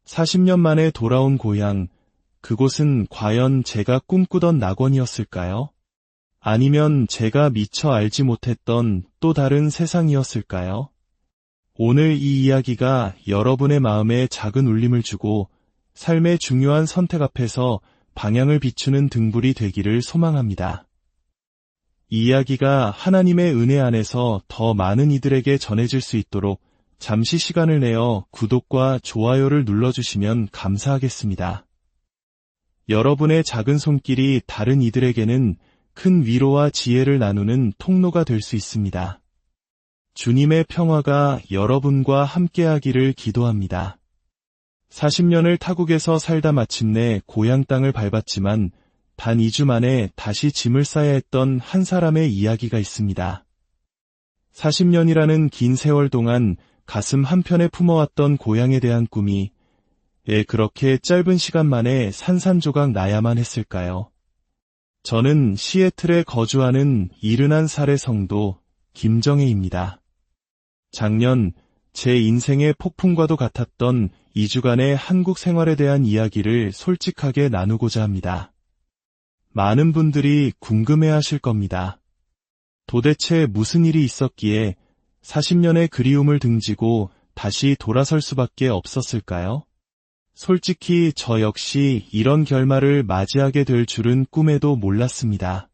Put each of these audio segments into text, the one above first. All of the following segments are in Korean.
40년 만에 돌아온 고향, 그곳은 과연 제가 꿈꾸던 낙원이었을까요? 아니면 제가 미처 알지 못했던 또 다른 세상이었을까요? 오늘 이 이야기가 여러분의 마음에 작은 울림을 주고 삶의 중요한 선택 앞에서 방향을 비추는 등불이 되기를 소망합니다. 이 이야기가 하나님의 은혜 안에서 더 많은 이들에게 전해질 수 있도록 잠시 시간을 내어 구독과 좋아요를 눌러주시면 감사하겠습니다. 여러분의 작은 손길이 다른 이들에게는 큰 위로와 지혜를 나누는 통로가 될 수 있습니다. 주님의 평화가 여러분과 함께하기를 기도합니다. 40년을 타국에서 살다 마침내 고향 땅을 밟았지만 단 2주 만에 다시 짐을 싸야 했던 한 사람의 이야기가 있습니다. 40년이라는 긴 세월 동안 가슴 한편에 품어왔던 고향에 대한 꿈이 왜 그렇게 짧은 시간 만에 산산조각 나야만 했을까요? 저는 시애틀에 거주하는 71살의 성도 김정혜입니다. 작년 제 인생의 폭풍과도 같았던 2주간의 한국 생활에 대한 이야기를 솔직하게 나누고자 합니다. 많은 분들이 궁금해하실 겁니다. 도대체 무슨 일이 있었기에 40년의 그리움을 등지고 다시 돌아설 수밖에 없었을까요? 솔직히 저 역시 이런 결말을 맞이하게 될 줄은 꿈에도 몰랐습니다.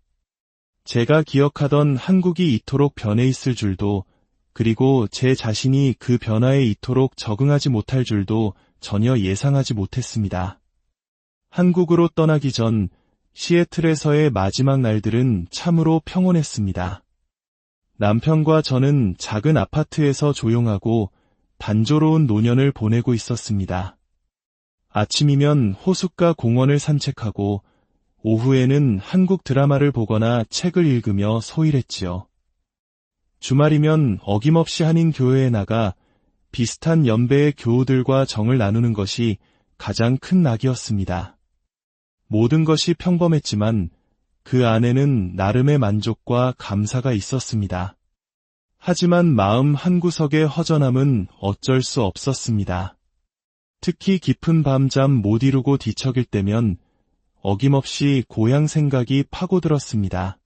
제가 기억하던 한국이 이토록 변해 있을 줄도, 그리고 제 자신이 그 변화에 이토록 적응하지 못할 줄도 전혀 예상하지 못했습니다. 한국으로 떠나기 전 시애틀에서의 마지막 날들은 참으로 평온했습니다. 남편과 저는 작은 아파트에서 조용하고 단조로운 노년을 보내고 있었습니다. 아침이면 호숫가 공원을 산책하고 오후에는 한국 드라마를 보거나 책을 읽으며 소일했지요. 주말이면 어김없이 한인 교회에 나가 비슷한 연배의 교우들과 정을 나누는 것이 가장 큰 낙이었습니다. 모든 것이 평범했지만 그 안에는 나름의 만족과 감사가 있었습니다. 하지만 마음 한구석의 허전함은 어쩔 수 없었습니다. 특히 깊은 밤잠 못 이루고 뒤척일 때면 어김없이 고향 생각이 파고들었습니다.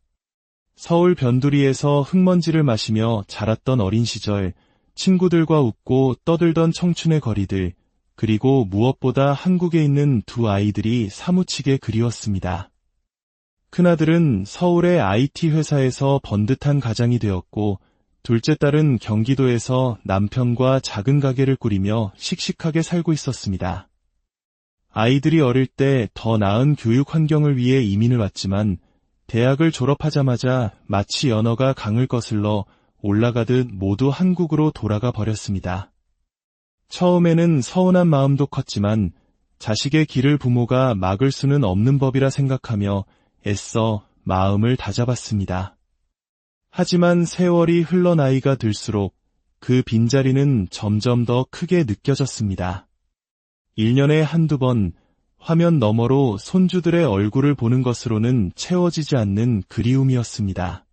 서울 변두리에서 흙먼지를 마시며 자랐던 어린 시절, 친구들과 웃고 떠들던 청춘의 거리들, 그리고 무엇보다 한국에 있는 두 아이들이 사무치게 그리웠습니다. 큰아들은 서울의 IT 회사에서 번듯한 가장이 되었고, 둘째 딸은 경기도에서 남편과 작은 가게를 꾸리며 씩씩하게 살고 있었습니다. 아이들이 어릴 때 더 나은 교육 환경을 위해 이민을 왔지만 대학을 졸업하자마자 마치 연어가 강을 거슬러 올라가듯 모두 한국으로 돌아가 버렸습니다. 처음에는 서운한 마음도 컸지만 자식의 길을 부모가 막을 수는 없는 법이라 생각하며 애써 마음을 다잡았습니다. 하지만 세월이 흘러 나이가 들수록 그 빈자리는 점점 더 크게 느껴졌습니다. 1년에 한두 번 화면 너머로 손주들의 얼굴을 보는 것으로는 채워지지 않는 그리움이었습니다.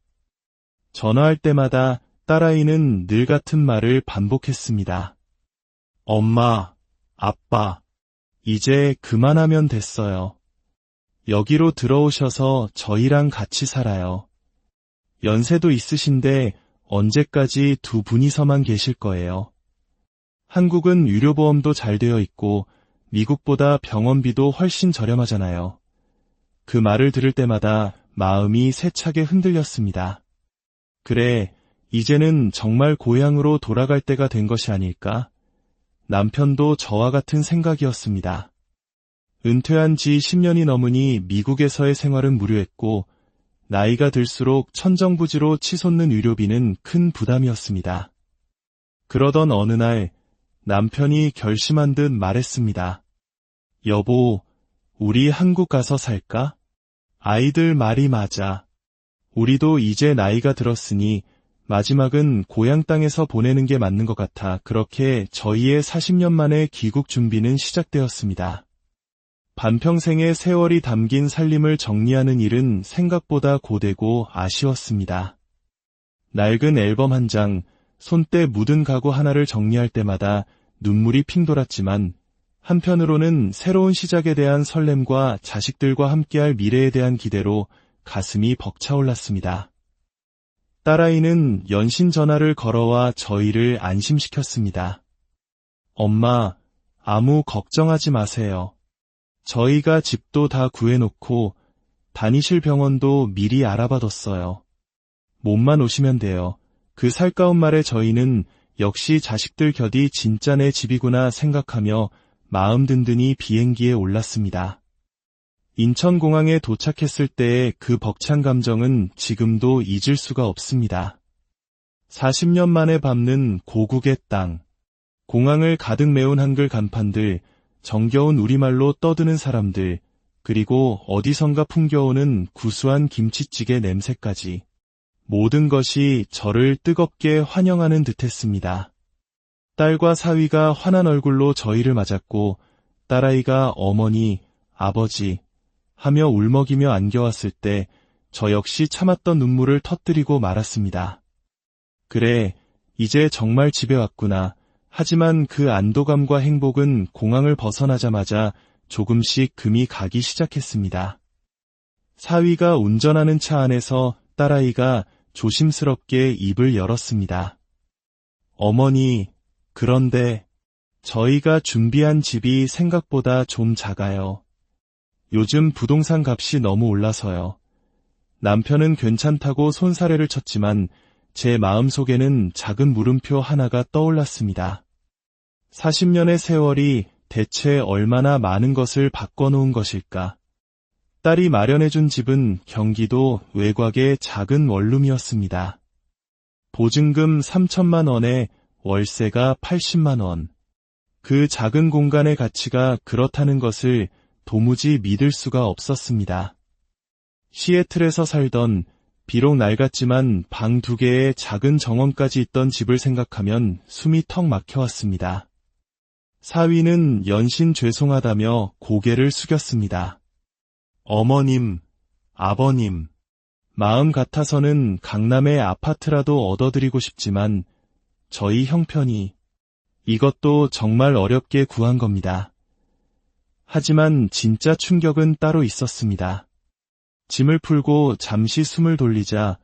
전화할 때마다 딸아이는 늘 같은 말을 반복했습니다. 엄마, 아빠, 이제 그만하면 됐어요. 여기로 들어오셔서 저희랑 같이 살아요. 연세도 있으신데 언제까지 두 분이서만 계실 거예요. 한국은 의료보험도 잘 되어 있고 미국보다 병원비도 훨씬 저렴하잖아요. 그 말을 들을 때마다 마음이 세차게 흔들렸습니다. 그래, 이제는 정말 고향으로 돌아갈 때가 된 것이 아닐까? 남편도 저와 같은 생각이었습니다. 은퇴한 지 10년이 넘으니 미국에서의 생활은 무료했고 나이가 들수록 천정부지로 치솟는 의료비는 큰 부담이었습니다. 그러던 어느 날 남편이 결심한 듯 말했습니다. 여보, 우리 한국 가서 살까? 아이들 말이 맞아. 우리도 이제 나이가 들었으니 마지막은 고향 땅에서 보내는 게 맞는 것 같아. 그렇게 저희의 40년 만의 귀국 준비는 시작되었습니다. 반평생의 세월이 담긴 살림을 정리하는 일은 생각보다 고되고 아쉬웠습니다. 낡은 앨범 한 장, 손때 묻은 가구 하나를 정리할 때마다 눈물이 핑 돌았지만 한편으로는 새로운 시작에 대한 설렘과 자식들과 함께할 미래에 대한 기대로 가슴이 벅차올랐습니다. 딸아이는 연신 전화를 걸어와 저희를 안심시켰습니다. 엄마, 아무 걱정하지 마세요. 저희가 집도 다 구해놓고 다니실 병원도 미리 알아봐뒀어요. 몸만 오시면 돼요. 그 살가운 말에 저희는 역시 자식들 곁이 진짜 내 집이구나 생각하며 마음 든든히 비행기에 올랐습니다. 인천공항에 도착했을 때의 그 벅찬 감정은 지금도 잊을 수가 없습니다. 40년 만에 밟는 고국의 땅, 공항을 가득 메운 한글 간판들, 정겨운 우리말로 떠드는 사람들, 그리고 어디선가 풍겨오는 구수한 김치찌개 냄새까지 모든 것이 저를 뜨겁게 환영하는 듯했습니다. 딸과 사위가 환한 얼굴로 저희를 맞았고 딸아이가 어머니, 아버지 하며 울먹이며 안겨왔을 때 저 역시 참았던 눈물을 터뜨리고 말았습니다. 그래, 이제 정말 집에 왔구나. 하지만 그 안도감과 행복은 공항을 벗어나자마자 조금씩 금이 가기 시작했습니다. 사위가 운전하는 차 안에서 딸아이가 조심스럽게 입을 열었습니다. 어머니, 그런데 저희가 준비한 집이 생각보다 좀 작아요. 요즘 부동산 값이 너무 올라서요. 남편은 괜찮다고 손사래를 쳤지만 제 마음속에는 작은 물음표 하나가 떠올랐습니다. 40년의 세월이 대체 얼마나 많은 것을 바꿔놓은 것일까? 딸이 마련해준 집은 경기도 외곽의 작은 원룸이었습니다. 보증금 3천만 원에 월세가 80만 원. 그 작은 공간의 가치가 그렇다는 것을 도무지 믿을 수가 없었습니다. 시애틀에서 살던 비록 낡았지만 방 2개의 작은 정원까지 있던 집을 생각하면 숨이 턱 막혀왔습니다. 사위는 연신 죄송하다며 고개를 숙였습니다. 어머님, 아버님, 마음 같아서는 강남의 아파트라도 얻어드리고 싶지만 저희 형편이 이것도 정말 어렵게 구한 겁니다. 하지만 진짜 충격은 따로 있었습니다. 짐을 풀고 잠시 숨을 돌리자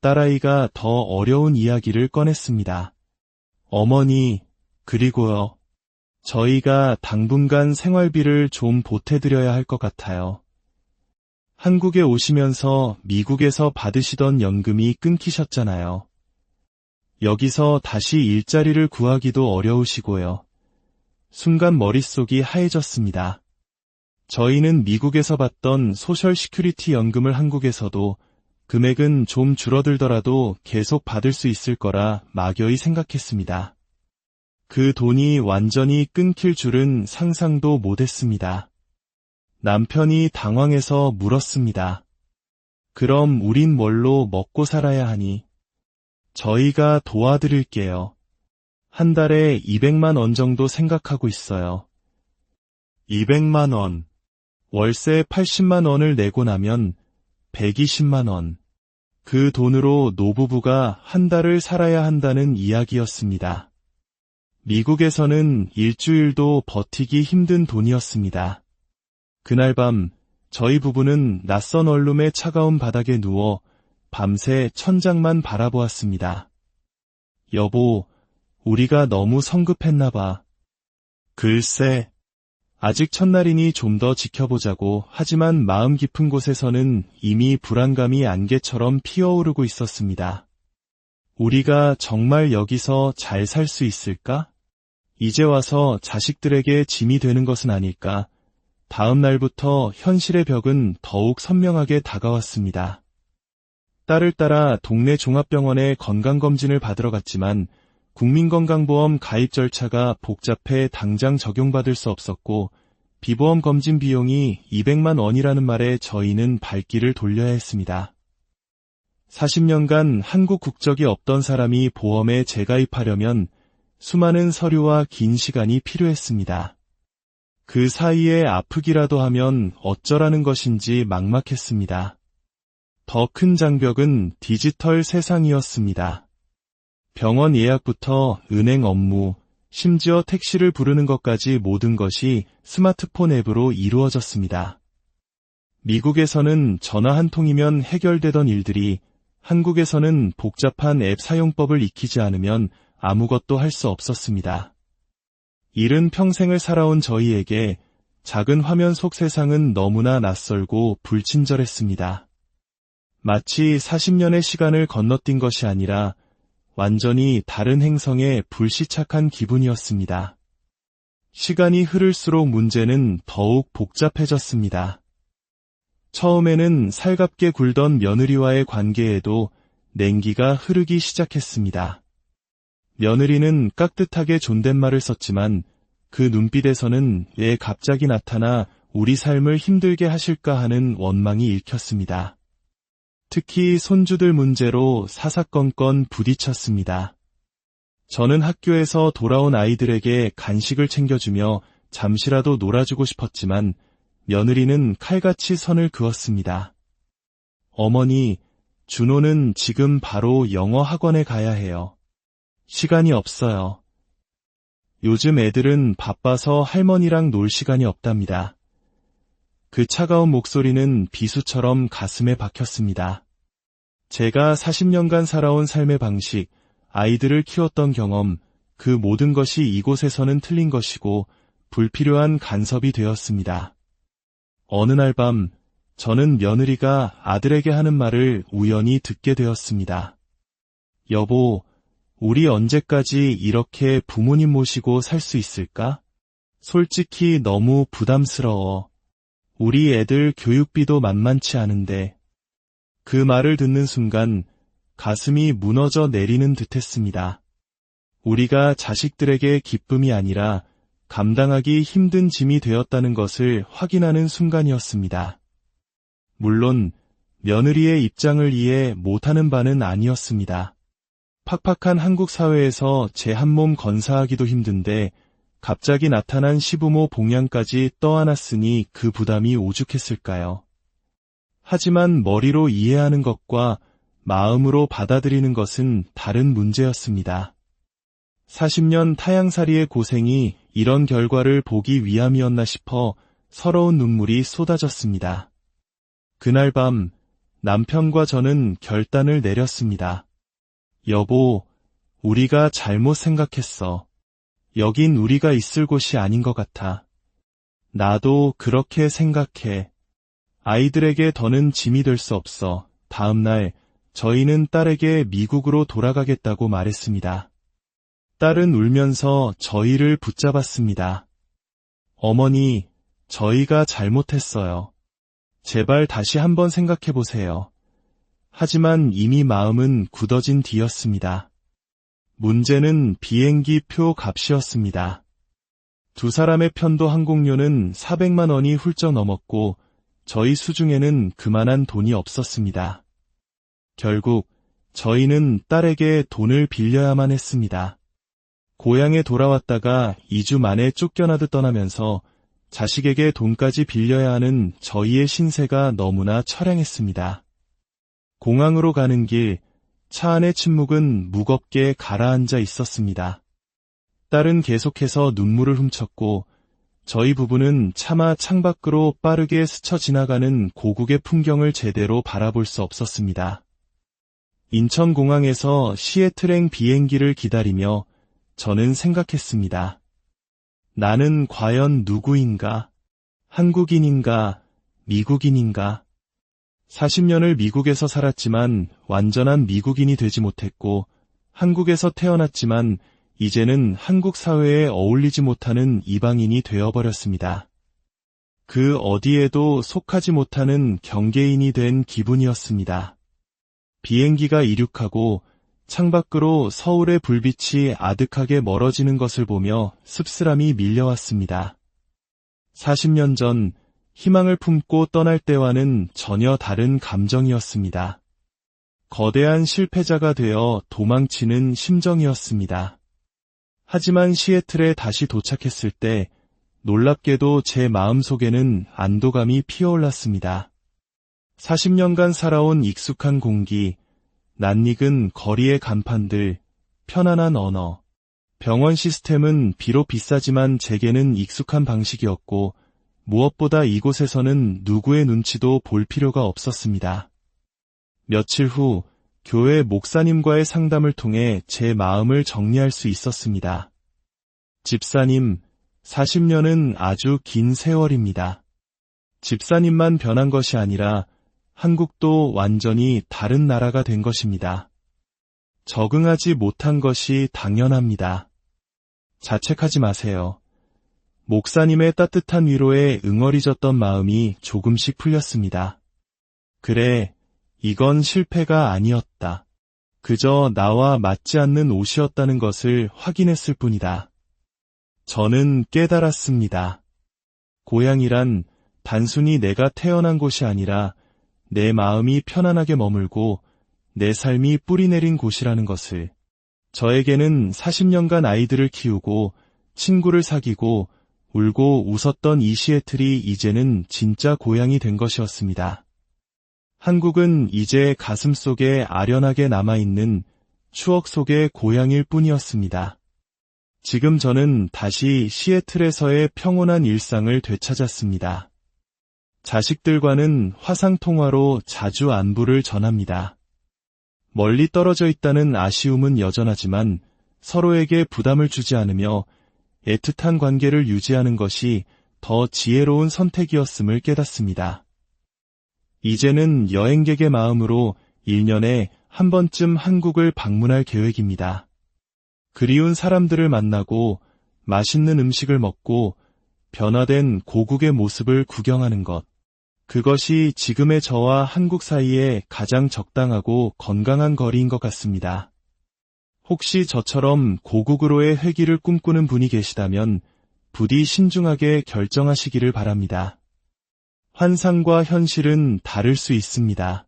딸아이가 더 어려운 이야기를 꺼냈습니다. 어머니, 그리고요. 저희가 당분간 생활비를 좀 보태드려야 할 것 같아요. 한국에 오시면서 미국에서 받으시던 연금이 끊기셨잖아요. 여기서 다시 일자리를 구하기도 어려우시고요. 순간 머릿속이 하얘졌습니다. 저희는 미국에서 받던 소셜 시큐리티 연금을 한국에서도 금액은 좀 줄어들더라도 계속 받을 수 있을 거라 막연히 생각했습니다. 그 돈이 완전히 끊길 줄은 상상도 못했습니다. 남편이 당황해서 물었습니다. 그럼 우린 뭘로 먹고 살아야 하니? 저희가 도와드릴게요. 한 달에 200만 원 정도 생각하고 있어요. 200만 원. 월세 80만 원을 내고 나면 120만 원. 그 돈으로 노부부가 한 달을 살아야 한다는 이야기였습니다. 미국에서는 일주일도 버티기 힘든 돈이었습니다. 그날 밤 저희 부부는 낯선 원룸의 차가운 바닥에 누워 밤새 천장만 바라보았습니다. 여보, 우리가 너무 성급했나 봐. 글쎄, 아직 첫날이니 좀 더 지켜보자고. 하지만 마음 깊은 곳에서는 이미 불안감이 안개처럼 피어오르고 있었습니다. 우리가 정말 여기서 잘 살 수 있을까? 이제 와서 자식들에게 짐이 되는 것은 아닐까? 다음 날부터 현실의 벽은 더욱 선명하게 다가왔습니다. 딸을 따라 동네 종합병원에 건강검진을 받으러 갔지만 국민건강보험 가입 절차가 복잡해 당장 적용받을 수 없었고 비보험 검진 비용이 200만 원이라는 말에 저희는 발길을 돌려야 했습니다. 40년간 한국 국적이 없던 사람이 보험에 재가입하려면 수많은 서류와 긴 시간이 필요했습니다. 그 사이에 아프기라도 하면 어쩌라는 것인지 막막했습니다. 더 큰 장벽은 디지털 세상이었습니다. 병원 예약부터 은행 업무, 심지어 택시를 부르는 것까지 모든 것이 스마트폰 앱으로 이루어졌습니다. 미국에서는 전화 한 통이면 해결되던 일들이 한국에서는 복잡한 앱 사용법을 익히지 않으면 아무것도 할 수 없었습니다. 이른 평생을 살아온 저희에게 작은 화면 속 세상은 너무나 낯설고 불친절했습니다. 마치 40년의 시간을 건너뛴 것이 아니라 완전히 다른 행성에 불시착한 기분이었습니다. 시간이 흐를수록 문제는 더욱 복잡해졌습니다. 처음에는 살갑게 굴던 며느리와의 관계에도 냉기가 흐르기 시작했습니다. 며느리는 깍듯하게 존댓말을 썼지만 그 눈빛에서는 왜 갑자기 나타나 우리 삶을 힘들게 하실까 하는 원망이 읽혔습니다. 특히 손주들 문제로 사사건건 부딪혔습니다. 저는 학교에서 돌아온 아이들에게 간식을 챙겨주며 잠시라도 놀아주고 싶었지만 며느리는 칼같이 선을 그었습니다. 어머니, 준호는 지금 바로 영어 학원에 가야 해요. 시간이 없어요. 요즘 애들은 바빠서 할머니랑 놀 시간이 없답니다. 그 차가운 목소리는 비수처럼 가슴에 박혔습니다. 제가 40년간 살아온 삶의 방식, 아이들을 키웠던 경험, 그 모든 것이 이곳에서는 틀린 것이고 불필요한 간섭이 되었습니다. 어느 날 밤, 저는 며느리가 아들에게 하는 말을 우연히 듣게 되었습니다. 여보, 우리 언제까지 이렇게 부모님 모시고 살 수 있을까? 솔직히 너무 부담스러워. 우리 애들 교육비도 만만치 않은데. 그 말을 듣는 순간 가슴이 무너져 내리는 듯했습니다. 우리가 자식들에게 기쁨이 아니라 감당하기 힘든 짐이 되었다는 것을 확인하는 순간이었습니다. 물론 며느리의 입장을 이해 못하는 바는 아니었습니다. 팍팍한 한국 사회에서 제 한 몸 건사하기도 힘든데 갑자기 나타난 시부모 봉양까지 떠안았으니 그 부담이 오죽했을까요? 하지만 머리로 이해하는 것과 마음으로 받아들이는 것은 다른 문제였습니다. 40년 타향살이의 고생이 이런 결과를 보기 위함이었나 싶어 서러운 눈물이 쏟아졌습니다. 그날 밤 남편과 저는 결단을 내렸습니다. 여보, 우리가 잘못 생각했어. 여긴 우리가 있을 곳이 아닌 것 같아. 나도 그렇게 생각해. 아이들에게 더는 짐이 될 수 없어. 다음 날 저희는 딸에게 미국으로 돌아가겠다고 말했습니다. 딸은 울면서 저희를 붙잡았습니다. 어머니, 저희가 잘못했어요. 제발 다시 한번 생각해 보세요. 하지만 이미 마음은 굳어진 뒤였습니다. 문제는 비행기 표 값이었습니다. 두 사람의 편도 항공료는 400만 원이 훌쩍 넘었고 저희 수중에는 그만한 돈이 없었습니다. 결국 저희는 딸에게 돈을 빌려야만 했습니다. 고향에 돌아왔다가 2주 만에 쫓겨나듯 떠나면서 자식에게 돈까지 빌려야 하는 저희의 신세가 너무나 처량했습니다. 공항으로 가는 길, 차 안의 침묵은 무겁게 가라앉아 있었습니다. 딸은 계속해서 눈물을 훔쳤고 저희 부부는 차마 창밖으로 빠르게 스쳐 지나가는 고국의 풍경을 제대로 바라볼 수 없었습니다. 인천공항에서 시애틀행 비행기를 기다리며 저는 생각했습니다. 나는 과연 누구인가? 한국인인가? 미국인인가? 40년을 미국에서 살았지만 완전한 미국인이 되지 못했고 한국에서 태어났지만 이제는 한국 사회에 어울리지 못하는 이방인이 되어버렸습니다. 그 어디에도 속하지 못하는 경계인이 된 기분이었습니다. 비행기가 이륙하고 창밖으로 서울의 불빛이 아득하게 멀어지는 것을 보며 씁쓸함이 밀려왔습니다. 40년 전 희망을 품고 떠날 때와는 전혀 다른 감정이었습니다. 거대한 실패자가 되어 도망치는 심정이었습니다. 하지만 시애틀에 다시 도착했을 때 놀랍게도 제 마음속에는 안도감이 피어올랐습니다. 40년간 살아온 익숙한 공기, 낯익은 거리의 간판들, 편안한 언어, 병원 시스템은 비록 비싸지만 제게는 익숙한 방식이었고 무엇보다 이곳에서는 누구의 눈치도 볼 필요가 없었습니다. 며칠 후 교회 목사님과의 상담을 통해 제 마음을 정리할 수 있었습니다. 집사님, 40년은 아주 긴 세월입니다. 집사님만 변한 것이 아니라 한국도 완전히 다른 나라가 된 것입니다. 적응하지 못한 것이 당연합니다. 자책하지 마세요. 목사님의 따뜻한 위로에 응어리졌던 마음이 조금씩 풀렸습니다. 그래, 이건 실패가 아니었다. 그저 나와 맞지 않는 옷이었다는 것을 확인했을 뿐이다. 저는 깨달았습니다. 고향이란 단순히 내가 태어난 곳이 아니라 내 마음이 편안하게 머물고 내 삶이 뿌리내린 곳이라는 것을. 저에게는 40년간 아이들을 키우고 친구를 사귀고 울고 웃었던 이 시애틀이 이제는 진짜 고향이 된 것이었습니다. 한국은 이제 가슴속에 아련하게 남아있는 추억 속의 고향일 뿐이었습니다. 지금 저는 다시 시애틀에서의 평온한 일상을 되찾았습니다. 자식들과는 화상통화로 자주 안부를 전합니다. 멀리 떨어져 있다는 아쉬움은 여전하지만 서로에게 부담을 주지 않으며 애틋한 관계를 유지하는 것이 더 지혜로운 선택이었음을 깨닫습니다. 이제는 여행객의 마음으로 1년에 한 번쯤 한국을 방문할 계획입니다. 그리운 사람들을 만나고 맛있는 음식을 먹고 변화된 고국의 모습을 구경하는 것. 그것이 지금의 저와 한국 사이에 가장 적당하고 건강한 거리인 것 같습니다. 혹시 저처럼 고국으로의 회귀를 꿈꾸는 분이 계시다면 부디 신중하게 결정하시기를 바랍니다. 환상과 현실은 다를 수 있습니다.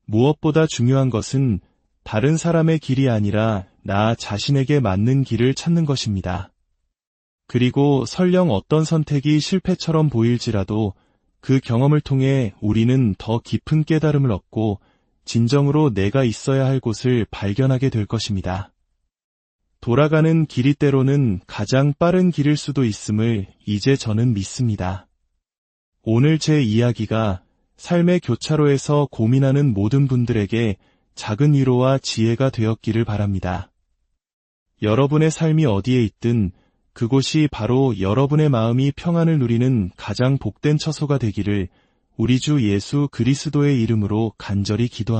무엇보다 중요한 것은 다른 사람의 길이 아니라 나 자신에게 맞는 길을 찾는 것입니다. 그리고 설령 어떤 선택이 실패처럼 보일지라도 그 경험을 통해 우리는 더 깊은 깨달음을 얻고 진정으로 내가 있어야 할 곳을 발견하게 될 것입니다. 돌아가는 길이 때로는 가장 빠른 길일 수도 있음을 이제 저는 믿습니다. 오늘 제 이야기가 삶의 교차로에서 고민하는 모든 분들에게 작은 위로와 지혜가 되었기를 바랍니다. 여러분의 삶이 어디에 있든 그곳이 바로 여러분의 마음이 평안을 누리는 가장 복된 처소가 되기를 우리 주 예수 그리스도의 이름으로 간절히 기도합니다.